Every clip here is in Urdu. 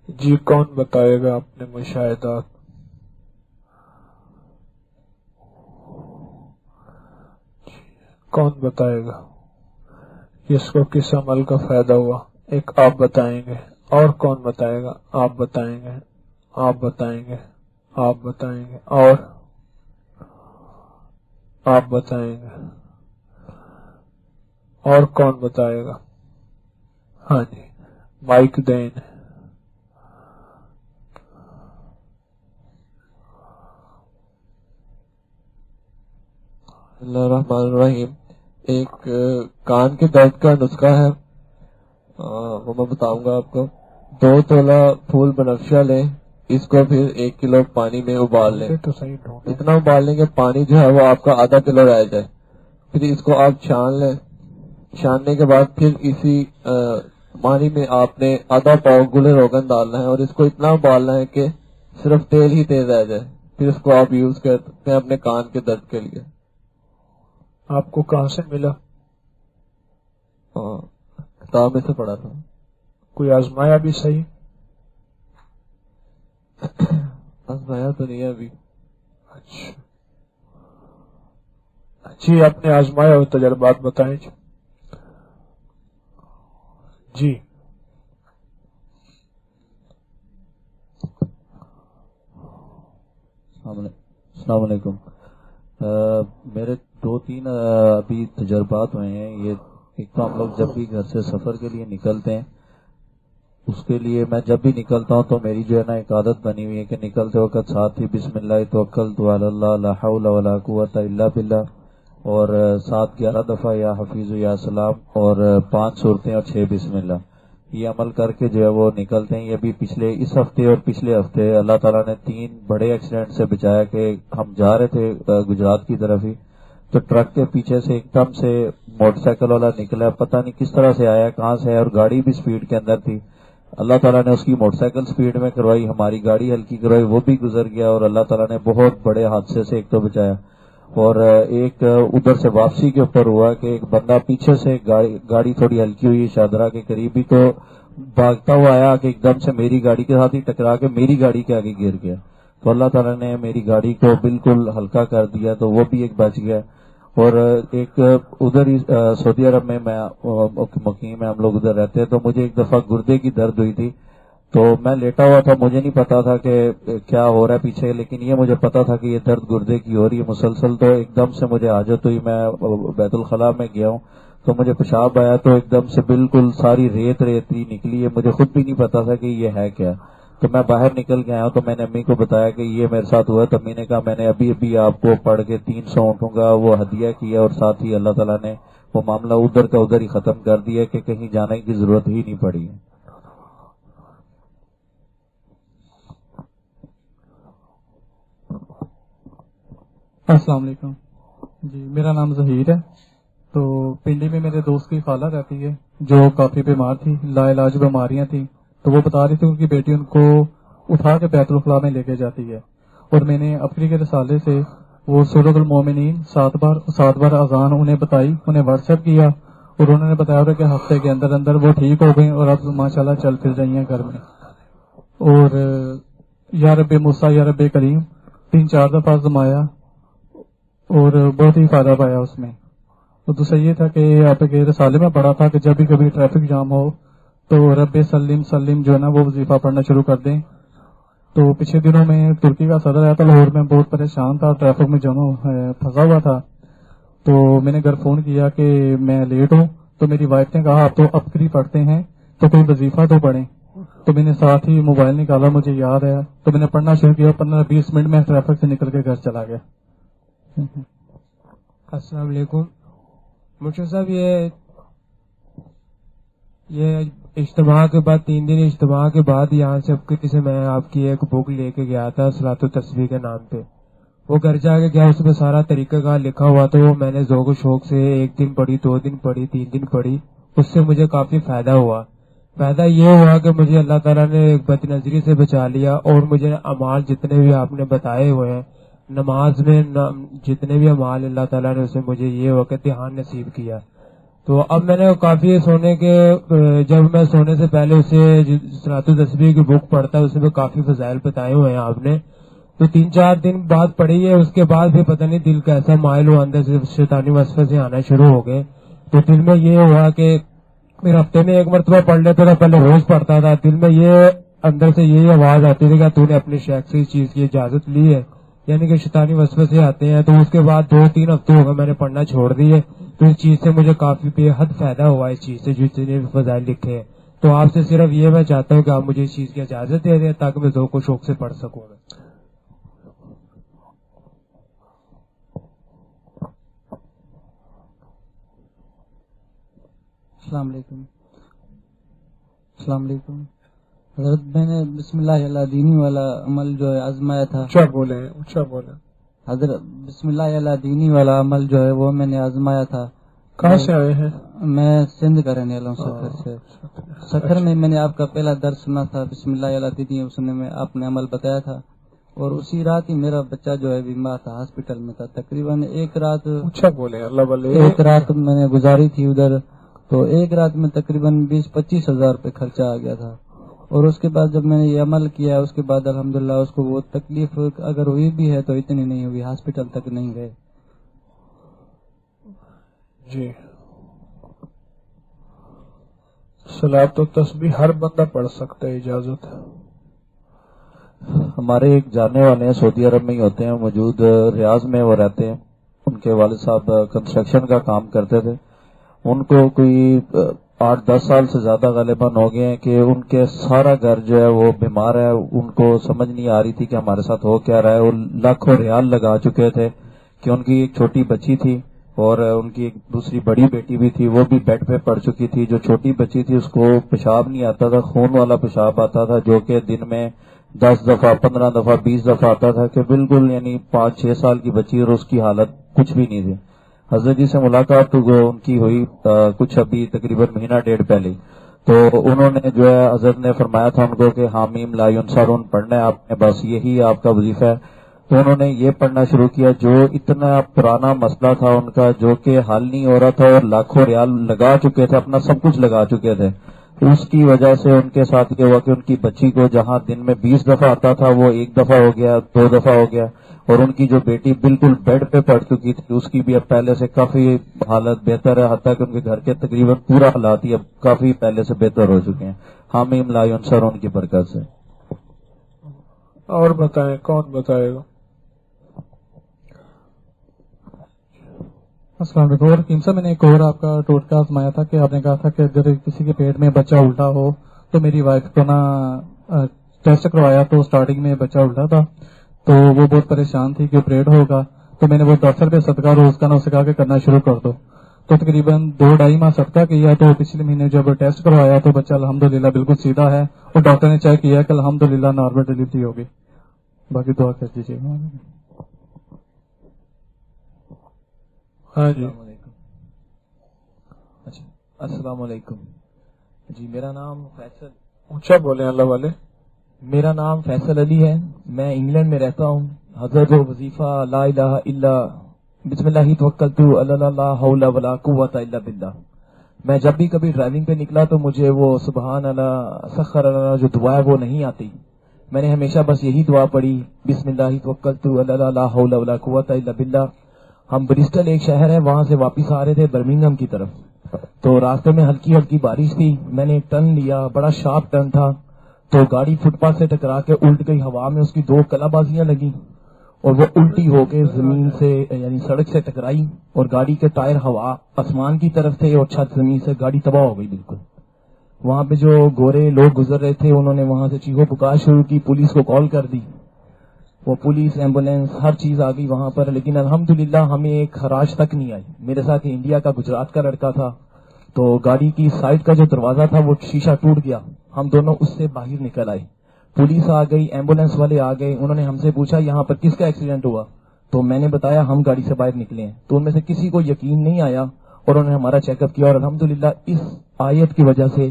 جی کون بتائے گا اپنے مشاہدات؟ کون بتائے گا اس کو کس عمل کا فائدہ ہوا؟ ایک آپ بتائیں گے، اور کون بتائے گا؟ آپ بتائیں گے، آپ بتائیں گے، آپ بتائیں گے، اور آپ بتائیں گے، اور کون بتائے گا؟ ہاں جی، مائک دیں۔ اللہ الرحمن الرحیم۔ ایک کان کے درد کا نسخہ ہے، وہ میں بتاؤں گا آپ کو۔ 2 تولہ پھول بنفشہ لیں، اس کو پھر 1 کلو پانی میں ابال لیں۔ اتنا ابال لیں کہ پانی جو ہے وہ آپ کا آدھا کلو رہ جائے۔ پھر اس کو آپ چھان لیں۔ چھاننے کے بعد پھر اسی پانی میں آپ نے آدھا پاؤ گل روغن ڈالنا ہے، اور اس کو اتنا ابالنا ہے کہ صرف تیل ہی تیز رہ جائے۔ پھر اس کو آپ یوز کرتے ہیں اپنے کان کے درد کے لیے۔ آپ کو کہاں سے ملا؟ کتاب میں سے پڑھا تھا۔ کوئی آزمایا بھی صحیح؟ آزمایا تو نہیں ہے ابھی۔ اچھا جی، اپنے آزمایا ہوئے تجربات بتائیں جی۔ السلام علیکم۔ میرے 2-3 ابھی تجربات ہوئے ہیں۔ یہ ایک تو ہم لوگ جب بھی گھر سے سفر کے لیے نکلتے ہیں، اس کے لیے میں جب بھی نکلتا ہوں تو میری جو ہے نا ایک عادت بنی ہوئی ہے کہ نکلتے وقت ساتھ ہی بسم اللہ توکلت علی اللہ لا حول ولا قوت الا باللہ، اور 7-11 دفعہ یا حفیظ یا سلام، اور 5 سورتیں اور 6 بسم اللہ۔ یہ عمل کر کے جو ہے وہ نکلتے ہیں۔ یہ بھی پچھلے اس ہفتے اور پچھلے ہفتے اللہ تعالیٰ نے 3 بڑے ایکسیڈنٹ سے بچایا کہ ہم جا رہے تھے گجرات کی طرف ہی، تو ٹرک کے پیچھے سے ایک دم سے موٹر سائیکل والا نکلا، پتہ نہیں کس طرح سے آیا، کہاں سے ہے، اور گاڑی بھی سپیڈ کے اندر تھی۔ اللہ تعالیٰ نے اس کی موٹر سائیکل سپیڈ میں کروائی، ہماری گاڑی ہلکی کروائی، وہ بھی گزر گیا، اور اللہ تعالیٰ نے بہت بڑے حادثے سے ایک تو بچایا۔ اور ایک ادھر سے واپسی کے اوپر ہوا کہ ایک بندہ پیچھے سے گاڑی تھوڑی ہلکی ہوئی شاہدرہ کے قریب ہی، تو بھاگتا ہوا آیا کہ ایک دم سے میری گاڑی کے ساتھ ہی ٹکرا کے میری گاڑی کے آگے گر گیا، تو اللہ تعالیٰ نے میری گاڑی کو بالکل ہلکا کر دیا، تو وہ بھی ایک بچ گیا۔ اور ایک ادھر ہی سعودی عرب میں مقیم ہے، ہم لوگ ادھر رہتے ہیں، تو مجھے ایک دفعہ گردے کی درد ہوئی تھی، تو میں لیٹا ہوا تھا، مجھے نہیں پتا تھا کہ کیا ہو رہا ہے پیچھے، لیکن یہ مجھے پتا تھا کہ یہ درد گردے کی ہو رہی ہے مسلسل۔ تو ایک دم سے مجھے حاجت ہوئی، میں بیت الخلاء میں گیا ہوں، تو مجھے پیشاب آیا، تو ایک دم سے بالکل ساری ریت نکلی ہے، مجھے خود بھی نہیں پتا تھا کہ یہ ہے کیا۔ تو میں باہر نکل کے آیا، تو میں نے امی کو بتایا کہ یہ میرے ساتھ ہوا، تو امی نے کہا میں نے ابھی آپ کو پڑھ کے 300 اونٹوں کا وہ ہدیہ کیا، اور ساتھ ہی اللہ تعالیٰ نے وہ معاملہ ادھر کا ادھر ہی ختم کر دیا کہ کہیں جانے کی ضرورت ہی نہیں پڑی۔ السلام علیکم جی، میرا نام ظہیر ہے۔ تو پنڈی میں میرے دوست کی خالہ رہتی ہے جو کافی بیمار تھی، لا علاج بیماریاں تھیں، تو وہ بتا رہی تھی ان کی بیٹی ان کو اٹھا کے بیت الخلاء میں لے کے جاتی ہے، اور میں نے اپنی کے رسالے سے وہ سورۃ المومنین 7 بار اذان انہیں بتائی، انہیں واٹس ایپ کیا، اور انہوں نے بتایا کہ ہفتے کے اندر اندر وہ ٹھیک ہو گئی، اور اب ماشاءاللہ چل پھر رہی ہیں گھر میں۔ اور یا رب موسیٰ یا رب کریم 3-4 دفعہ آزمایا، اور بہت ہی فائدہ پایا اس میں۔ تو دوسرا یہ تھا کہ آپ کے رسالے میں پڑھا تھا کہ جب بھی کبھی ٹریفک جام ہو تو رب سلم سلم جو ہے نا وہ وظیفہ پڑھنا شروع کر دیں۔ تو پچھلے دنوں میں ترکی کا صدر آیا تھا لاہور میں، بہت پریشان تھا، ٹریفک میں جمع پھنسا ہوا تھا، تو میں نے گھر فون کیا کہ میں لیٹ ہوں، تو میری وائف نے کہا آپ تو ابکری پڑھتے ہیں تو کوئی وظیفہ تو پڑھیں، تو میں نے ساتھ ہی موبائل نکالا، مجھے یاد آیا تو میں نے پڑھنا شروع کیا، 15-20 منٹ میں ٹریفک سے نکل کے گھر چلا گیا۔ السلام علیکم مرشد صاحب، یہ اجتماع کے بعد 3 دن اجتماع کے بعد یہاں سے ابکری سے میں آپ کی ایک بک لے کے گیا تھا صلاۃ التسبیح کے نام پہ، وہ گھر جا کے گیا، اس میں سارا طریقہ کار لکھا ہوا تھا، وہ میں نے ذوق و شوق سے 1 دن پڑھی، 2 دن پڑھی، 3 دن پڑھی، اس سے مجھے کافی فائدہ ہوا۔ فائدہ یہ ہوا کہ مجھے اللہ تعالیٰ نے ایک بد نظری سے بچا لیا، اور مجھے اعمال جتنے بھی آپ نے بتائے ہوئے ہیں نماز میں جتنے بھی اعمال اللہ تعالیٰ نے اسے مجھے یہ ہوا کہ دھیان نصیب کیا، تو اب میں نے کافی سونے کے جب میں سونے سے پہلے اسے صلاۃ التسبیح کی بک پڑھتا ہے اس میں کافی فضائل بتائے ہوئے ہیں آپ نے. تو 3-4 دن بعد پڑھی ہے, اس کے بعد بھی پتہ نہیں دل کیسا مائل ہوا, اندر سے شیطانی وسوسے سے آنا شروع ہو گئے. تو دل میں یہ ہوا کہ پھر ہفتے میں 1 مرتبہ پڑھ لیتا تھا, پہلے روز پڑھتا تھا. دل میں یہ اندر سے یہی آواز آتی تھی کہ تو نے اپنے شیخ سے اس چیز کی اجازت لی ہے, یعنی کہ شیطانی وسوسے آتے ہیں. تو اس کے بعد 2-3 ہفتے ہو گئے میں نے پڑھنا چھوڑ دی ہے. تو اس چیز سے مجھے کافی بے حد فائدہ ہوا اس چیز سے, جتنے بھی فضائل لکھے ہیں. تو آپ سے صرف یہ میں چاہتا ہوں کہ آپ مجھے اس چیز کی اجازت دے دیں تاکہ میں ذوق و شوق سے پڑھ سکوں. السلام علیکم. السلام علیکم حضرت, میں نے بسم اللہ علیہ دینی والا عمل جو ہے آزمایا تھا. اونچا بولیں. حضرت بسم اللہ علیہ دینی والا عمل جو ہے وہ میں نے آزمایا تھا. کہاں سے آئے ہیں؟ میں سندھ کا رہنے والا ہوں, سکھر سے. سکھر میں نے آپ کا پہلا درس سنا تھا بسم اللہ علیہ دینی, اس میں آپ نے عمل بتایا تھا. اور اسی رات ہی میرا بچہ جو ہے بیمار تھا, ہاسپٹل میں تھا. تقریباً ایک رات میں نے گزاری تھی ادھر. تو ایک رات میں تقریباً 20-25 ہزار روپے خرچہ آ گیا تھا. اور اس کے بعد جب میں نے یہ عمل کیا اس کے بعد الحمدللہ اس کو وہ تکلیف اگر ہوئی بھی ہے تو اتنی نہیں ہوئی, ہاسپٹل تک نہیں گئے. جی, صلاۃ التسبیح ہر بندہ پڑھ سکتا ہے, اجازت ہے. ہمارے ایک جاننے والے ہیں سعودی عرب میں ہی ہوتے ہیں موجود, ریاض میں وہ رہتے ہیں. ان کے والد صاحب کنسٹرکشن کا کام کرتے تھے. ان کو کوئی 8-10 سال سے زیادہ غالباً ہو گئے ہیں کہ ان کے سارا گھر جو ہے وہ بیمار ہے. ان کو سمجھ نہیں آ رہی تھی کہ ہمارے ساتھ ہو کیا رہا ہے. وہ لاکھوں ریال لگا چکے تھے کہ ان کی ایک چھوٹی بچی تھی اور ان کی ایک دوسری بڑی بیٹی بھی تھی, وہ بھی بیڈ پہ پڑ چکی تھی. جو چھوٹی بچی تھی اس کو پیشاب نہیں آتا تھا, خون والا پیشاب آتا تھا جو کہ دن میں 10 دفعہ 15 دفعہ 20 دفعہ آتا تھا, کہ بالکل یعنی 5-6 سال کی بچی اور اس کی حالت کچھ بھی نہیں تھی. حضرت جی سے ملاقات ان کی ہوئی کچھ ابھی تقریباً 1.5 مہینہ پہلے. تو انہوں نے جو ہے حضرت نے فرمایا تھا ان کو کہ حامیم لا ینصرون پڑھنا ہے آپ نے, بس یہی آپ کا وظیفہ ہے. تو انہوں نے یہ پڑھنا شروع کیا. جو اتنا پرانا مسئلہ تھا ان کا جو کہ حل نہیں ہو رہا تھا اور لاکھوں ریال لگا چکے تھے, اپنا سب کچھ لگا چکے تھے, اس کی وجہ سے ان کے ساتھ یہ ہوا کہ ان کی بچی کو جہاں دن میں 20 دفعہ آتا تھا وہ 1 دفعہ ہو گیا, 2 دفعہ ہو گیا. اور ان کی جو بیٹی بالکل بیڈ پہ پڑ چکی تھی اس کی بھی اب پہلے سے کافی حالت بہتر ہے, حتیٰ کہ ان کے گھر کے تقریباً پورا حالات ہی اب کافی پہلے سے بہتر ہو چکے ہیں. حامیم لا ینصرون کی برکت سے. اور بتائیں, کون بتائے گا؟ السلام علیکم. اور قیم صاحب, میں نے ایک اور آپ کا ٹوٹکا آزمایا تھا کہ آپ نے کہا تھا کہ اگر کسی کے پیٹ میں بچہ الٹا ہو تو میری وائف کو نا ٹیسٹ کروایا تو سٹارٹنگ میں بچہ الٹا تھا تو وہ بہت پریشان تھی کہ آپریٹ ہوگا. تو میں نے وہ 10 روپے صدقہ روز کا نا اسے کہا کہ کرنا شروع کر دو. تو تقریباً 2-2.5 ماہ صدقہ کیا. تو پچھلے مہینے جب ٹیسٹ کروایا تو بچہ الحمدللہ بالکل سیدھا ہے اور ڈاکٹر نے چیک کیا کہ الحمدللہ نارمل ڈلیوری ہوگی. باقی دعا کر دیجیے. ہاں جی, السلام علیکم. جی میرا نام فیصل, اونچا بولیں اللہ والے. میرا نام فیصل علی ہے, میں انگلینڈ میں رہتا ہوں. حضرت وظیفہ لا الہ الا بسم اللہ توکلت علی اللہ لا حول ولا قوت الا باللہ. میں جب بھی کبھی ڈرائیونگ پہ نکلا تو مجھے وہ سبحان اللہ سخر اللہ جو دعا ہے وہ نہیں آتی. میں نے ہمیشہ بس یہی دعا پڑھی, بسم اللہ توکلت علی اللہ لا حول ولا قوت الا باللہ. ہم برسٹل ایک شہر ہے, وہاں سے واپس آ رہے تھے برمنگھم کی طرف. تو راستے میں ہلکی ہلکی بارش تھی. میں نے ایک ٹرن لیا, بڑا شارپ ٹرن تھا. تو گاڑی فٹ پاتھ سے ٹکرا کے الٹ گئی. ہوا میں اس کی 2 کلا بازیاں لگی اور وہ الٹی ہو کے زمین سے یعنی سڑک سے ٹکرائی اور گاڑی کے ٹائر ہوا آسمان کی طرف تھے اور چھت زمین سے, گاڑی تباہ ہو گئی بالکل. وہاں پہ جو گورے لوگ گزر رہے تھے انہوں نے وہاں سے چیخو پکار شروع کی, پولیس کو کال کر دی. وہ پولیس ایمبولینس ہر چیز آ گئی وہاں پر, لیکن الحمدللہ ہمیں ایک خراش تک نہیں آئی. میرے ساتھ انڈیا کا گجرات کا لڑکا تھا. تو گاڑی کی سائڈ کا جو دروازہ تھا وہ شیشہ ٹوٹ گیا, ہم دونوں اس سے باہر نکل آئے. پولیس آ گئی, ایمبولینس والے آ گئے. انہوں نے ہم سے پوچھا یہاں پر کس کا ایکسیڈنٹ ہوا, تو میں نے بتایا ہم گاڑی سے باہر نکلے ہیں. تو ان میں سے کسی کو یقین نہیں آیا اور انہوں نے ہمارا چیک اپ کیا اور الحمدللہ اس آیت کی وجہ سے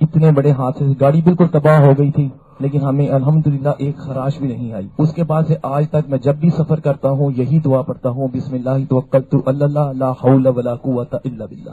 اتنے بڑے حادثے سے گاڑی بالکل تباہ ہو گئی تھی لیکن ہمیں الحمدللہ ایک خراش بھی نہیں آئی. اس کے بعد سے آج تک میں جب بھی سفر کرتا ہوں یہی دعا پڑھتا ہوں, بسم اللہ توکلت علی اللہ لا حول ولا قوت الا باللہ.